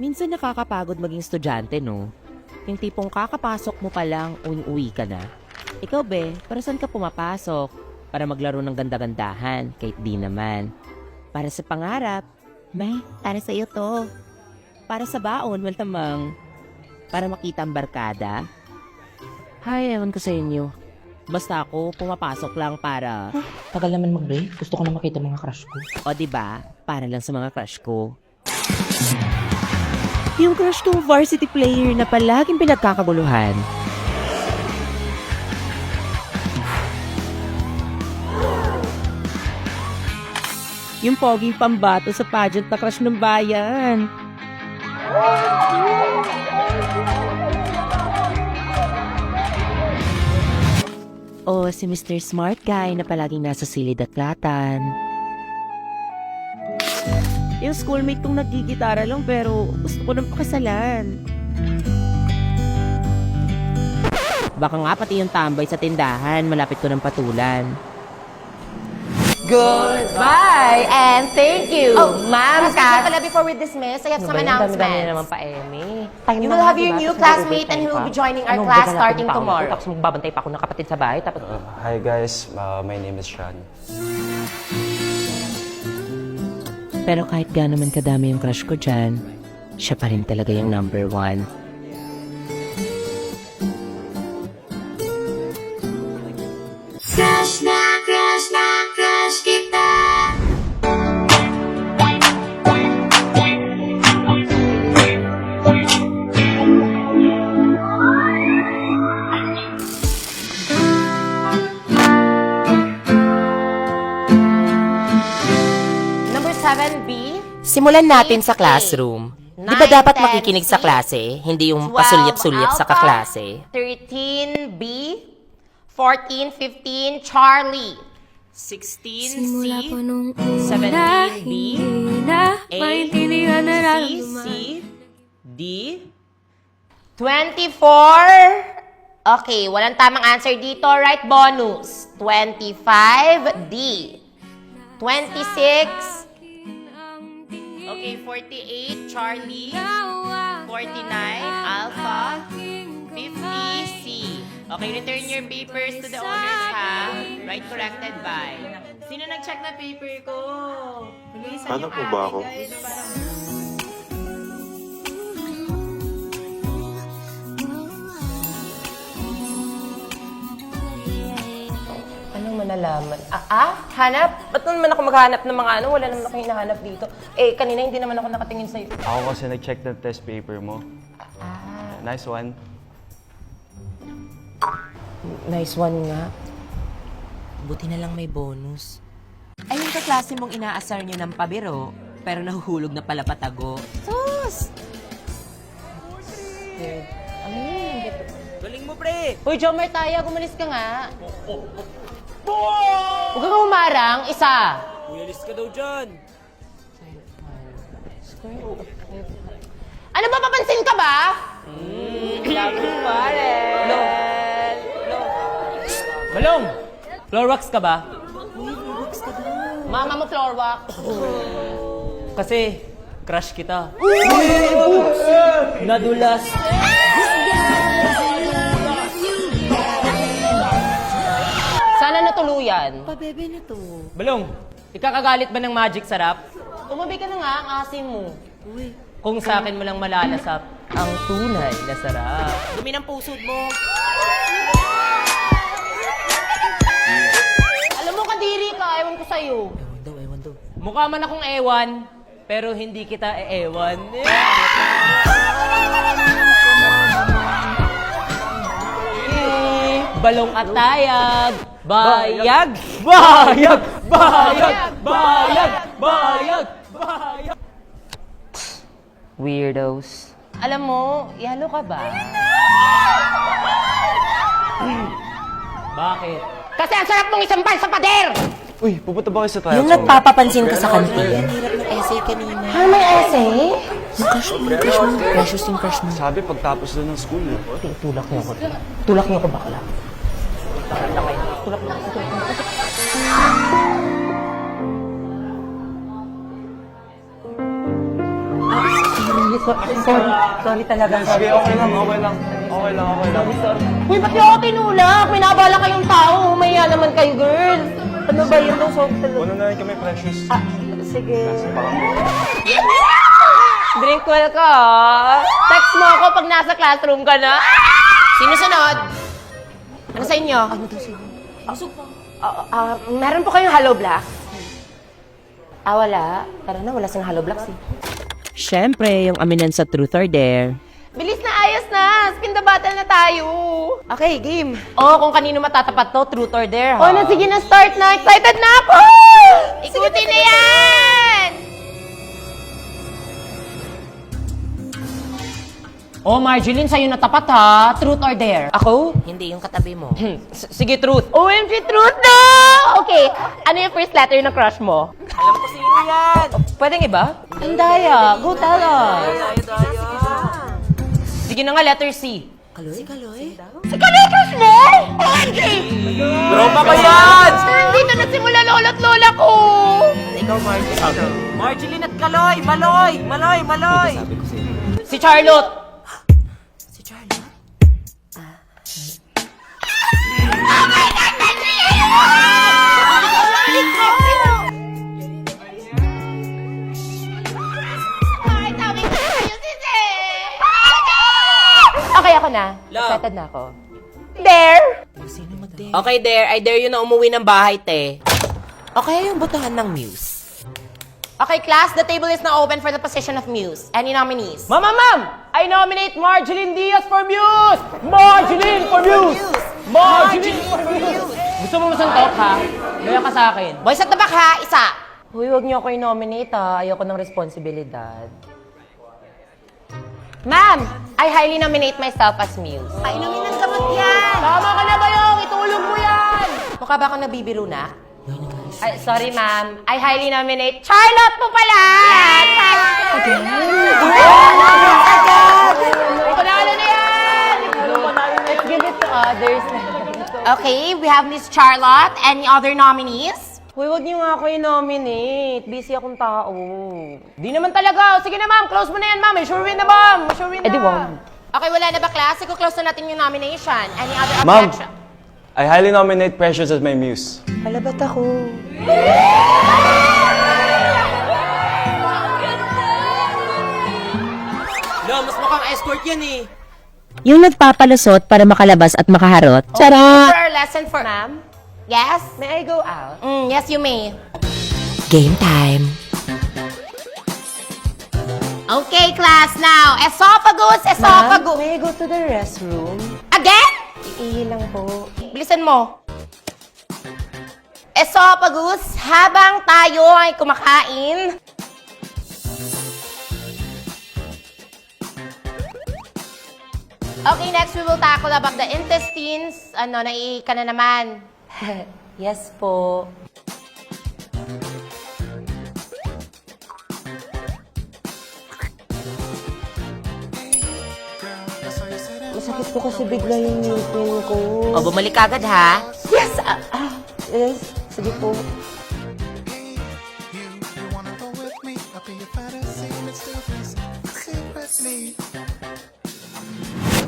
Minsan nakakapagod maging estudyante, no? Yung tipong kakapasok mo pa lang, uwi ka na. Ikaw, be, para saan ka pumapasok? Para maglaro ng ganda-gandahan, kahit di naman. Para sa pangarap, may, para sa iyo to. Para sa baon, tamang. Para makita ang barkada. Hay, ewan ko sa inyo. Basta ako, pumapasok lang para... Tagal naman mag-break. Gusto ko na makita mga crush ko. O diba, para lang sa mga crush ko. Yung crush kong varsity player na palaging pinagkakaguluhan. Yung poging pambato sa pageant na crush ng bayan. O si Mr. Smart Guy na palaging nasa silid at latan. Yung schoolmate kong nagigitara lang pero gusto ko nang pakasalan. Baka nga pati yung tambay sa tindahan, malapit ko ng patulan. Goodbye and thank you, Ma'am Kat. Pala, before we dismiss, I have some announcements. Dami-dami naman pa, Eme. You will have your new classmate and he will be joining our class starting tomorrow. Tapos magbabantay pa ako ng kapatid sa bahay. Tapos, Hi guys, my name is Sean. Pero kahit gaano man kadami yung crush ko dyan, siya pa rin talaga yung number one. Crush na crush kita. Number 7B. Simulan natin sa classroom. Di ba dapat makikinig sa klase, hindi yung pasulyap-sulyap sa kaklase? 13B. 14, 15, Charlie. 16, Simula C. pa nung 17B. hindi na A, maintindihan na C, nararamdaman. D. 24. Okay, walang tamang answer dito. Right bonus. 25D. 26. Okay, 48, Charlie. 49, Alpha. 50, C. Okay, return your papers to the owners, ha? Right corrected by. Sino nag-check na paper ko? Bilisan Paano niyo po ba ako? guys, parang... anong manalaman? Hanap? Ba't naman ako maghanap ng mga ano? Wala naman ako hinahanap dito. Eh, kanina hindi naman ako nakatingin sa'yo. Ako kasi nag-check ng test paper mo. Nice one. Nice one nga. Buti na lang may bonus. Ay, yung kaklase mong inaasar nyo ng pabiro, pero nahuhulog na pala patago. Sus! Ano yun? Galing mo, pre! Uy, Jomer Taya, gumalis ka nga. Huwag kang umarang. Isa. Uyalis ka daw dyan! Ano ba, papansin ka ba? Balong! Floor wax ka ba? Mama mo floor wax. Kasi, crush kita. Nadulas. Sana natuluyan. Pabebe na to. Balong, ikakagalit ba ng magic sarap? Umabi ka na nga ang asim mo. Kung sa akin mo lang malalasap, ang tunay na sarap. Dumi ng pusod mo. Alam mo, kadiri ka. Ewan ko sa'yo. Ewan daw. Mukha man akong ewan, pero hindi kita ewan. Balong at tayag. Bayag! Bayag! Bayag! Bayag! Bayag! Bayag! Weirdos. Alam mo, yalo ka ba? Bakit? Kasi ang sarap mong isampal sa pader! Uy, pupunta ba kayo sa trial? Yung nagpapapansin ka sa kantin. Ano may essay? Precious yung crush mo. Sabi pagtapos doon ng school. Tulak niyo ako. Tulak niyo ako bakla. Tulak niyo ako. Sorry, sorry talaga. Sige, okay lang. Uy, ba't niyo ako tinulak? May nabala kayong tao. Maya naman kayo, girl. Ano ba yun? Sorry talaga. Una na rin kami, Precious. Sige. Drink well ka. Text mo ako pag nasa classroom ka na. Sino sunod? Ano sa inyo? Ano daw sino? Meron po kayong Hello Black? Wala. Tara na, wala siyang Hello Black eh. Siyempre, yung aminan sa Truth or Dare. Bilis na, ayos na. Spin the battle na tayo. Okay, game. Kung kanino matatapat to, Truth or Dare, ha? Na, sige na, start na. Excited na ako! Ikutin na yan! Marjeline, sa'yo natapat, ha? Truth or Dare? Ako? Hindi yung katabi mo. Sige, Truth. OMG, Truth na! Okay, ano yung first letter ng crush mo? Alam ko sino yan! Pwedeng iba? Ang daya. Go tell us. Sige na nga, letter C. Si Kaloy? Si Kaloy, crush mo? OMG! Tropa ko yan! Dito nagsimula lolo't lola ko! Ikaw, Marjeline. Marjeline at Kaloy! Maloy! Maloy! Si Charlotte. Si Charlotte? Okay, ako na. Excited na ako. Dare! Okay, Dare. I dare you na umuwi ng bahay, te. O kaya yung botohan ng Muse. Okay, class, the table is now open for the position of Muse. Any nominees? Ma'am! I nominate Marjeline Diaz for Muse! Marjeline for Muse! Marjeline for Muse! Gusto mo masantok, ha? Gaya ka sa akin. Boys at the back, ha? Isa! Uy, huwag niyo ako i-nominate, ha? Ayoko ng responsibilidad. Ma'am, I highly nominate myself as Muse. Ay, inuminan ka ba't yan? Tama ka na ba yung? Itulog mo yan! Mukha ba akong nabibiro na? Ay, sorry, ma'am. I highly nominate Charlotte po pala! Panalo na yan! Let's give it to others. Okay, we have Miss Charlotte. Any other nominees? Uy, wag niyo nga ako i-nominate. Busy akong tao. Di naman talaga. Sige na, ma'am. Close mo na yan, ma'am. May sure win na, ma'am. May sure win na. di wag. Okay, wala na ba, class? Close na natin yung nomination. Any other Ma'am, objection? I highly nominate Precious as my muse. Alabat ako. No, mas mukhang escort yan eh. Yung nagpapalusot para makalabas at makaharot. Charot! For our lesson for ma'am? Yes? May I go out? Yes, you may. Game time. Okay, class, now. Esophagus, esophagus. May I go to the restroom? Again? Iihi lang po. Bilisan mo. Esophagus, habang tayo ay kumakain. Okay, next we will tackle about the intestines. Naiika na naman. Yes po. Masakit po kasi bigla yung ngipin ko. O, bumalik agad ha. Yes! Yes. Sige po.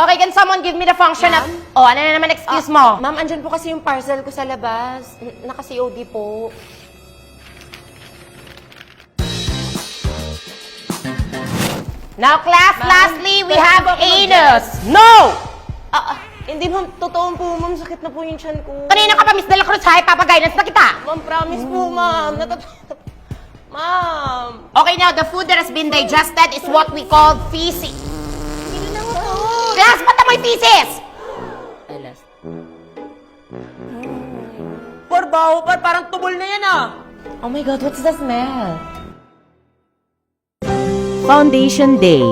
Okay, can someone give me the function of... Oh, ano na naman excuse mo? Ma'am, andyan po kasi yung parcel ko sa labas. Naka-COD po. Now, class, lastly, we have anus. No! Hindi ma'am, totoo po ma'am, sakit na po yung tiyan ko. Kanina ka pa, Miss Dela Cruz, ha? Papag-guidance na kita. Ma'am, promise po ma'am. Ma'am. Okay, now, the food that has been digested is what we call feces. Class, ba't amoy feces? Baho, parang tubol na yan ah. Oh my God, what's the smell? Foundation Day.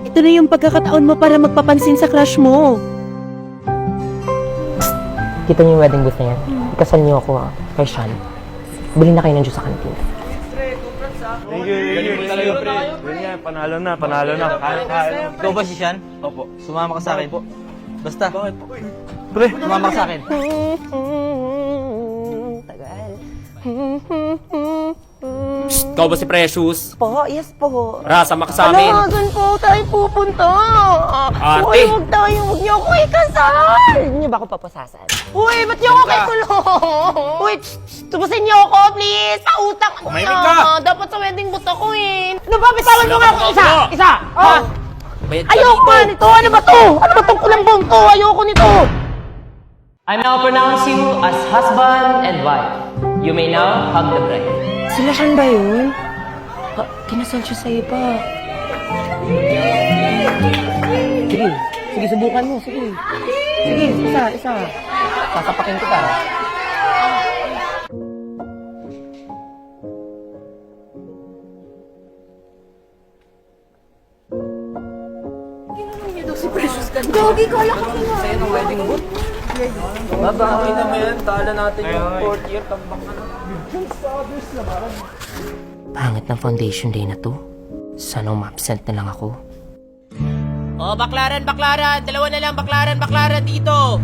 Ito na yung pagkakataon mo para magpapansin sa crush mo. Kita niyo yung wedding booth na yan? Ikasal niyo ako kay Sean. Bili na kayo ng juice sa kantin. Thank you talaga, pre. Yun yan, panalo na. Kaya. Ikaw ba si Sean? Opo. Sumama ka sa akin. Basta. Bakit po? Pre, Sumama ka sa akin. Tagal. Ikaw ba si Precious? Po, yes po. Rasa ka sa amin. saan po tayo pupunta? Ate! Uy, huwag niyo ako ikasal! Hindi niyo ba ako papasasan? Uy, ba't niyo ako kay kulong? Uy, tubusin niyo ako, please. Pautang ako Umahimik ka! Dapat sa wedding boot ako eh. Ano ba? Bitawan mo nga ako isa! Isa! Ha? Bayad ka Ayoko dito. nga nito! Ano ba to? Ano ba tong kulambong to? Ayoko nito! I now pronounce you as husband and wife. You may now hug the bride. Sila Sean ba yun? Kinasal siya sa iba. Sige, sige, subukan mo, sige. Sige, isa. Sasapakin kita. Babawi naman yan. Tala natin yung 4th year. Pangit ng foundation day na to. Sana umabsent na lang ako. Oh, baklaran! Dalawa na lang, baklaran dito!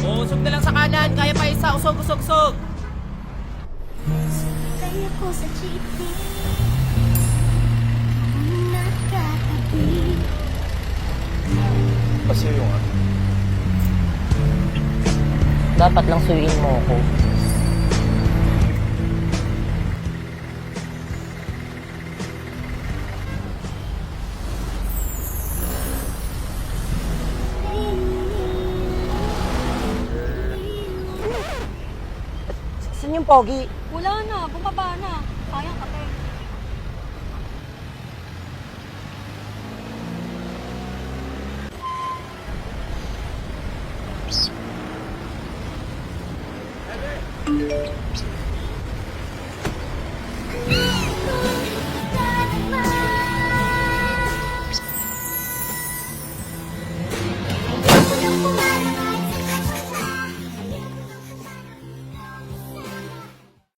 Oh, usog na lang sa kanan. Kaya pa isa. Usog. Kaya ko sa cheating Nakatabi Dapat lang suyuin mo ako. Saan yung pogi? Wala na, bumaba na. Sayang kate.